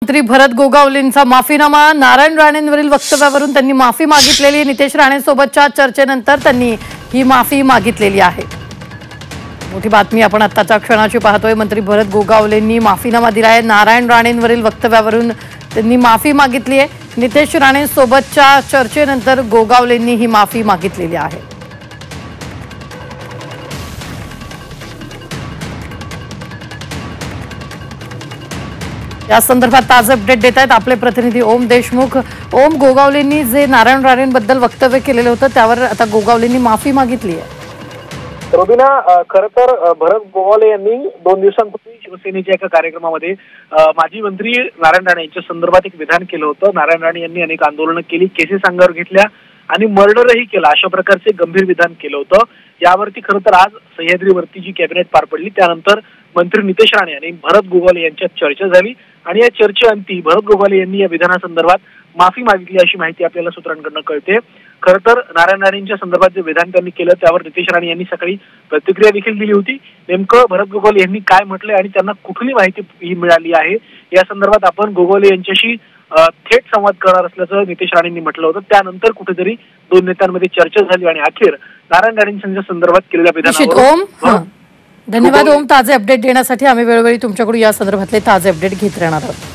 मंत्री भरत गोगावलेंचा माफीनामा, नारायण राणेंवरील वक्तव्यावरून त्यांनी माफी मागितलेली। नितेश राणेंसोबतच्या चर्चेनंतर त्यांनी ही माफी मागितलेली आहे। मोठी बातमी आपण आत्ताच्या क्षणाची पाहतोय। मंत्री भरत गोगावलेंनी माफीनामा दिलाय। नारायण राणेंवरील वक्तव्यावरून त्यांनी माफी मागितली आहे। नितेश राणेंसोबतच्या चर्चेनंतर गोगावलेंनी ही माफी मागितलेली आहे। या संदर्भात ताजे अपडेट देत आहेत आपले प्रतिनिधी ओम देशमुख। ओम, गोगावलेंनी जे नारायण राणेंबद्दल वक्तव्य केलेलं होतं त्यावर आता गोगावलेंनी माफी मागितली आहे। रोबिना, खरं तर भरत गोगावले यांनी 2 दिवसांपूर्वी शिवसेनेच्या एका कार्यक्रमामध्ये माजी मंत्री नारायण राणे यांच्या संदर्भात एक विधान केलं होतं। नारायण राणे यांनी अनेक आंदोलनं केली, केसेस अंगावर घेतल्या आणि मर्डरही केला, अशा प्रकारचे गंभीर विधान केलं होतं। यावरती खरं तर आज सह्याद्रीवरती जी कॅबिनेट पार पडली त्यानंतर मंत्री नितेश राणे आणि भरत गोगावले यांच्यात चर्चा झाली आणि या चर्चेअंती भरत गोगावले यांनी या विधानासंदर्भात माफी मागितली अशी माहिती आपल्याला सूत्रांकडून कळते। खरं तर नारायण राणेंच्या संदर्भात जे विधान त्यांनी केलं त्यावर नितेश राणे यांनी सकाळी प्रतिक्रिया देखील दिली होती। नेमकं भरत गोगावले यांनी काय म्हटलंय आणि त्यांना कुठली माहिती ही मिळाली आहे या संदर्भात आपण गोगावले यांच्याशी थेट संवाद करणार असल्याचं नितेश राणेंनी म्हटलं होतं। त्यानंतर कुठेतरी 2 नेत्यांमध्ये चर्चा झाली आणि अखेर नारायण राणेंच्या संदर्भात केलेल्या विधानावर धन्यवाद ओम, ताजे अपडेट देण्यासाठी। आम्ही वेळोवेळी तुमच्याकडून या संदर्भातले ताजे अपडेट घेत राहणार आहोत।